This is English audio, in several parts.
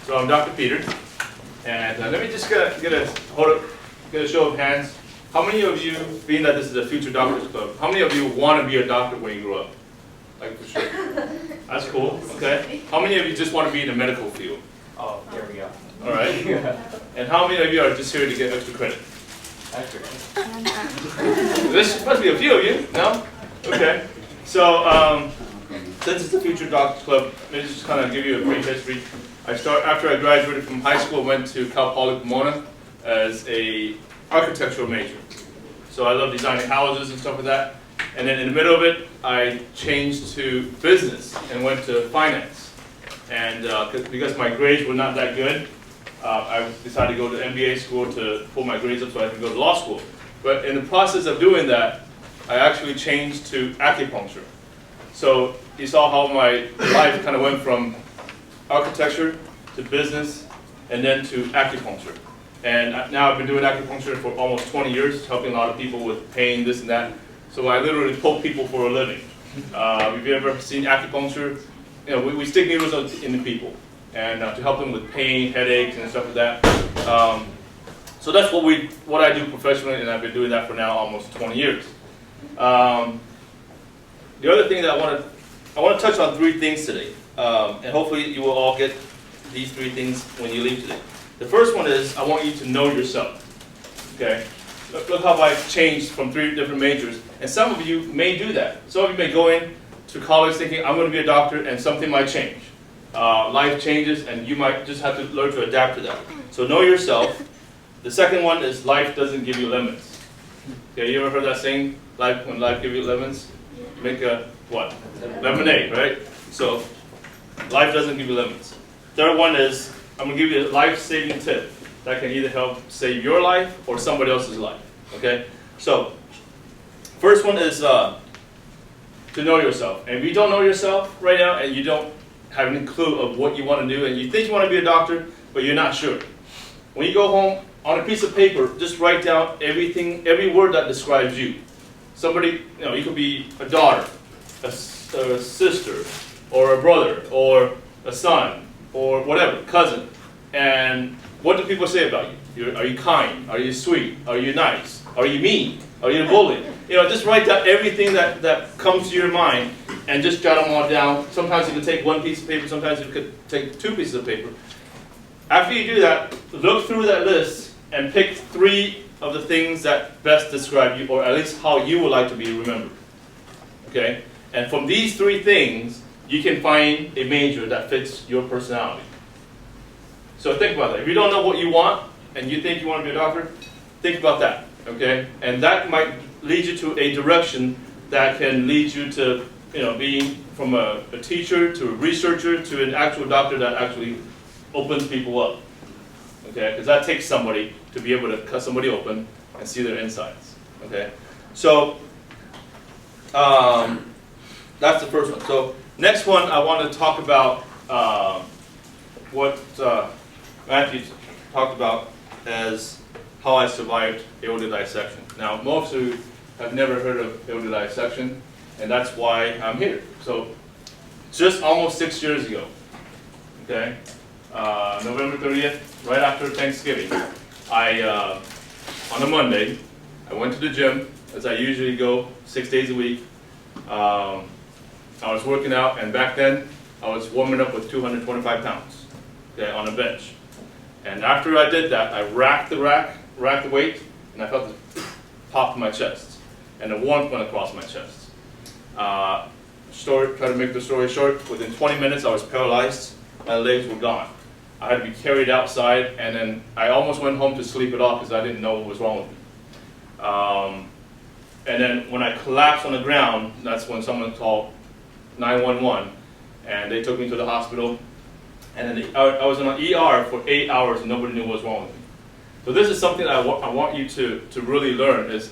So I'm Dr. Peter, and let me just get a show of hands. How many of you, being that this is a Future Doctors Club, how many of you want to be a doctor when you grow up? Like for sure. That's cool. Okay. How many of you just want to be in the medical field? Oh, there we go. All right. And how many of you are just here to get extra credit? Extra. This must be a few of you. No? Okay. So since it's the Future Doctors Club, let me just kind of give you a brief history. After I graduated from high school, went to Cal Poly Pomona as a architectural major. So I love designing houses and stuff like that. And then in the middle of it, I changed to business and went to finance. And because my grades were not that good, I decided to go to MBA school to pull my grades up so I could go to law school. But in the process of doing that, I actually changed to acupuncture. So you saw how my life kind of went from architecture to business and then to acupuncture. And now I've been doing acupuncture for almost 20 years, helping a lot of people with pain, this and that. So I literally poke people for a living. Have you ever seen acupuncture? You know, we stick needles in the people and to help them with pain, headaches, and stuff like that. So that's what I do professionally, and I've been doing that for now almost 20 years. The other thing that I want to touch on 3 things today, and hopefully you will all get these 3 things when you leave today. The first one is I want you to know yourself. Okay. Look how I've changed from 3 different majors, and some of you may do that. Some of you may go in to college thinking I'm going to be a doctor, and something might change. Life changes, and you might just have to learn to adapt to that. So know yourself. The second one is life doesn't give you lemons. Okay, you ever heard that saying? When life gives you lemons, make a what? Lemonade, right? So life doesn't give you lemons. Third one is I'm going to give you a life-saving tip that can either help save your life or somebody else's life. Okay? So, first one is to know yourself. And if you don't know yourself right now and you don't have any clue of what you want to do and you think you want to be a doctor, but you're not sure, when you go home, on a piece of paper, just write down every word that describes you. Somebody, you could be a daughter, a sister, or a brother, or a son, or whatever, cousin. And what do people say about you? Are you kind? Are you sweet? Are you nice? Are you mean? Are you a bully? Just write down everything that comes to your mind and just jot them all down. Sometimes you can take 1 piece of paper, sometimes you could take 2 pieces of paper. After you do that, look through that list and pick 3 of the things that best describe you, or at least how you would like to be remembered. Okay? And from these 3 things, you can find a major that fits your personality. So think about that. If you don't know what you want, and you think you want to be a doctor, think about that, okay? And that might lead you to a direction that can lead you to, being from a teacher to a researcher to an actual doctor that actually opens people up, okay? Because that takes somebody to be able to cut somebody open and see their insides, okay? So that's the first one. So next one, I want to talk about what Matthew talked about as how I survived aortic dissection. Now, most of you have never heard of aortic dissection, and that's why I'm here. So, just almost 6 years ago, okay, November 30th, right after Thanksgiving, on a Monday, I went to the gym, as I usually go 6 days a week. I was working out, and back then, I was warming up with 225 pounds, okay, on a bench. And after I did that, I racked the weight, and I felt it pop in my chest, and the warmth went across my chest. Try to make the story short, within 20 minutes I was paralyzed, my legs were gone. I had to be carried outside, and then I almost went home to sleep it off because I didn't know what was wrong with me. And then when I collapsed on the ground, that's when someone called 911, and they took me to the hospital. And then I was in an ER for 8 hours and nobody knew what was wrong with me. So this is something I want you to really learn is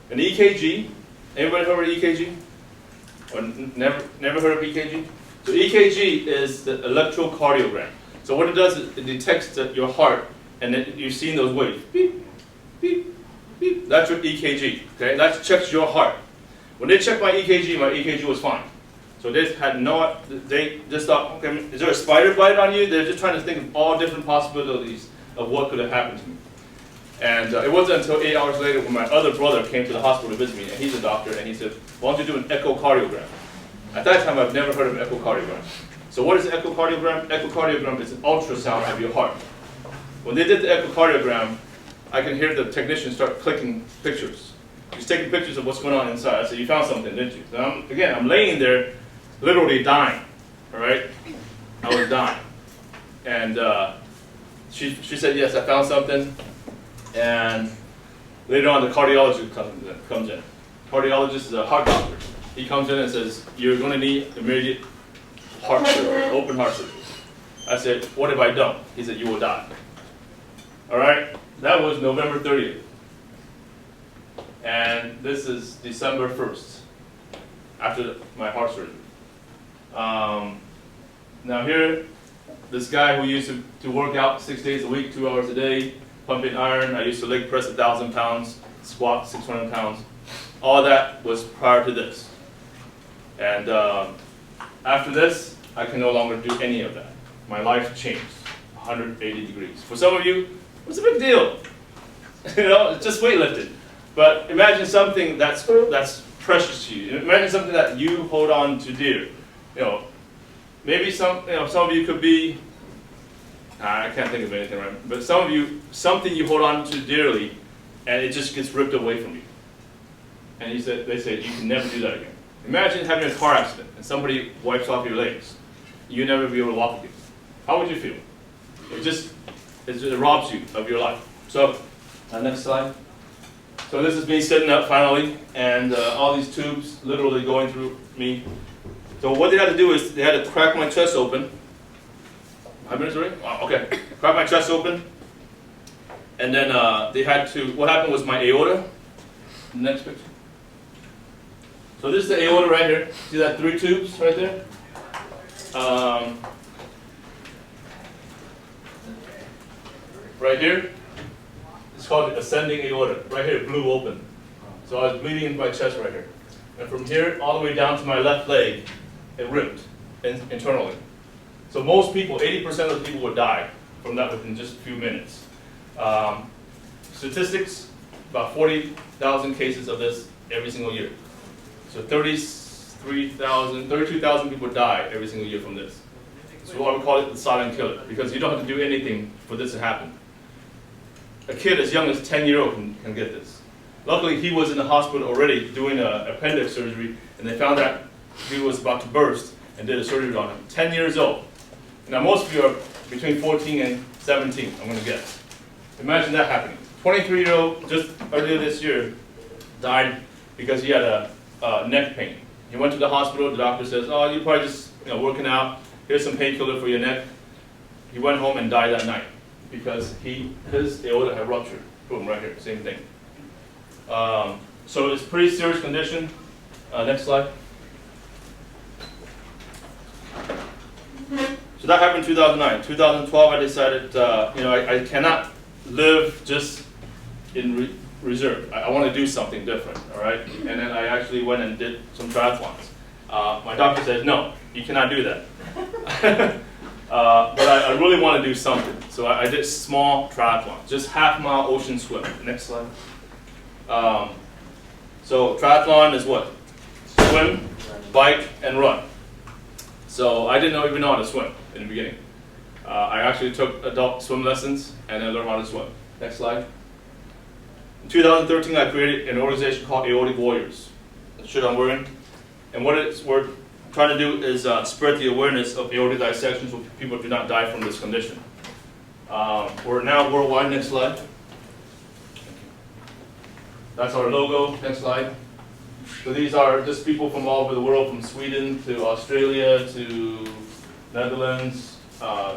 an EKG. Anybody heard of EKG? Or never heard of EKG? So EKG is the electrocardiogram. So what it does is it detects your heart, and then you've seen those waves. Beep, beep, beep. That's your EKG. Okay, that checks your heart. When they checked my EKG was fine. So they had they just thought, okay, is there a spider bite on you? They're just trying to think of all different possibilities of what could have happened to me. And it wasn't until 8 hours later when my other brother came to the hospital to visit me, and he's a doctor, and he said, why don't you do an echocardiogram? At that time, I've never heard of an echocardiogram. So what is an echocardiogram? Echocardiogram is an ultrasound of your heart. When they did the echocardiogram, I can hear the technician start clicking pictures. He's taking pictures of what's going on inside. I said, you found something, didn't you? So I'm laying there, literally dying, all right? I was dying. And she said, yes, I found something. And later on, the cardiologist comes in. Cardiologist is a heart doctor. He comes in and says, you're going to need immediate heart surgery, open heart surgery. I said, what if I don't? He said, you will die. All right? That was November 30th. And this is December 1st, after my heart surgery. Now here, this guy who used to work out 6 days a week, 2 hours a day, pumping iron. I used to leg press 1,000 pounds, squat 600 pounds. All that was prior to this. And after this, I can no longer do any of that. My life changed 180 degrees. For some of you, what's the big deal? You know, it's just weightlifting. But imagine something that's precious to you. Imagine something that you hold on to dear. You know, maybe some of you could be, I can't think of anything right, but some of you, something you hold on to dearly, and it just gets ripped away from you. And they said, you can never do that again. Imagine having a car accident and somebody wipes off your legs. You never be able to walk again. How would you feel? It robs you of your life. So, next slide. So this is me sitting up finally, and all these tubes literally going through me. So what they had to do is they had to crack my chest open. 5 minutes already? Wow, okay. Crack my chest open. And then they had to, what happened was my aorta. Next picture. So this is the aorta right here. See that 3 tubes right there? Right here. It's called the ascending aorta. Right here, it blew open. So I was bleeding in my chest right here. And from here all the way down to my left leg, it ripped internally. So most people, 80% of the people would die from that within just a few minutes. Statistics, about 40,000 cases of this every single year. So 32,000 people die every single year from this. So I would call it the silent killer, because you don't have to do anything for this to happen. A kid as young as 10-year-old can get this. Luckily, he was in the hospital already doing an appendix surgery, and they found that he was about to burst and did a surgery on him. 10 years old. Now, most of you are between 14 and 17, I'm going to guess. Imagine that happening. 23-year-old, just earlier this year, died because he had a neck pain. He went to the hospital, the doctor says, oh, you're probably just working out, here's some painkiller for your neck. He went home and died that night because his aorta had ruptured. Boom, right here, same thing. So it's a pretty serious condition. Next slide. So that happened in 2009. 2012, I decided, I cannot live just in reserve. I want to do something different, all right? And then I actually went and did some triathlons. My doctor said, no, you cannot do that. But I really want to do something. So I did small triathlons, just half-mile ocean swim. Next slide. So triathlon is what? Swim, bike, and run. So I didn't even know how to swim in the beginning. I actually took adult swim lessons and then learned how to swim. Next slide. In 2013, I created an organization called Aortic Warriors. The shirt I'm wearing. And what we're trying to do is spread the awareness of aortic dissection so people do not die from this condition. We're now worldwide. Next slide. That's our logo. Next slide. So these are just people from all over the world, from Sweden to Australia to Netherlands,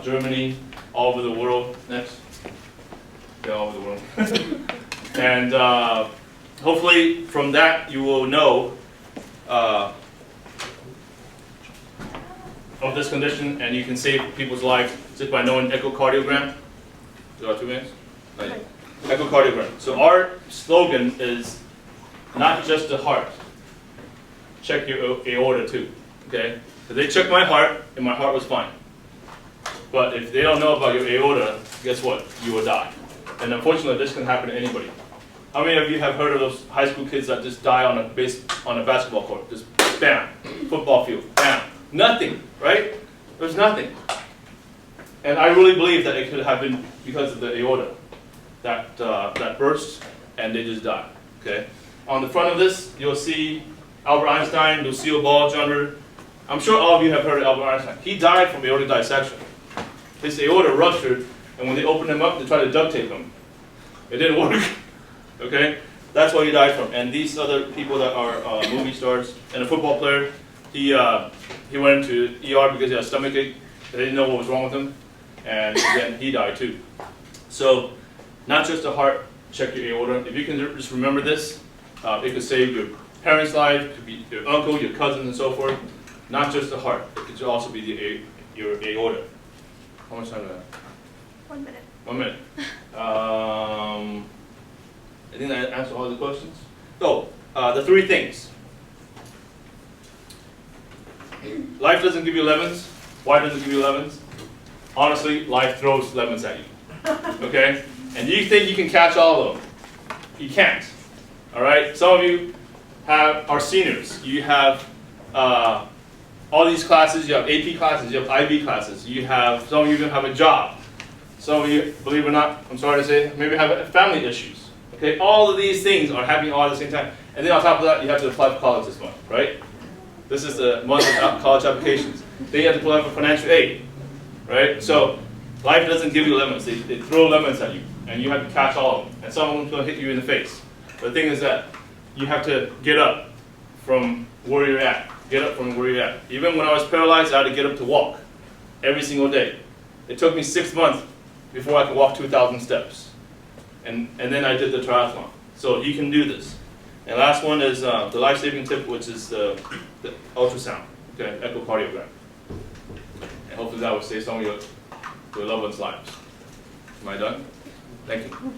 Germany, all over the world. Next. Yeah, all over the world. And hopefully from that you will know of this condition, and you can save people's lives just by knowing echocardiogram. Do you have 2 minutes? Echocardiogram. So our slogan is not just the heart. Check your aorta too. okay? So they checked my heart, and my heart was fine. But if they don't know about your aorta, guess what? You will die. And unfortunately, this can happen to anybody. How many of you have heard of those high school kids that just die on a basketball court? Just bam, football field, bam, nothing, right? There's nothing. And I really believe that it could have been because of the aorta that burst, and they just died. Okay. On the front of this, you'll see Albert Einstein, Lucille Ball Jr. I'm sure all of you have heard of Albert Einstein. He died from aortic dissection. His aorta ruptured, and when they opened him up, they tried to duct tape him. It didn't work. Okay? That's what he died from. And these other people that are movie stars, and a football player, he went into ER because he had a stomach ache. They didn't know what was wrong with him, and then he died too. So, not just the heart, check your aorta. If you can just remember this, it could save your parents' life, it could be your uncle, your cousin, and so forth. Not just the heart, it could also be your aorta. How much time do I have? 1 minute. 1 minute. I think I answered all the questions. So, the three things. Life doesn't give you lemons. Why doesn't it give you lemons? Honestly, life throws lemons at you. Okay? And you think you can catch all of them. You can't. All right? Some of you are seniors. You have all these classes. You have AP classes. You have IB classes. Some of you even have a job. Some of you, believe it or not, I'm sorry to say, maybe have family issues. Okay? All of these things are happening all at the same time. And then on top of that, you have to apply for college this month, right? This is the month of college applications. Then you have to apply for financial aid, right? So life doesn't give you lemons. They throw lemons at you, and you have to catch all of them. And some of them will hit you in the face. But the thing is that you have to get up from where you're at. Get up from where you're at. Even when I was paralyzed, I had to get up to walk every single day. It took me 6 months before I could walk 2,000 steps. And then I did the triathlon. So you can do this. And last one is the life-saving tip, which is the ultrasound, okay, echocardiogram. And hopefully that will save some of your loved ones' lives. Am I done? Thank you.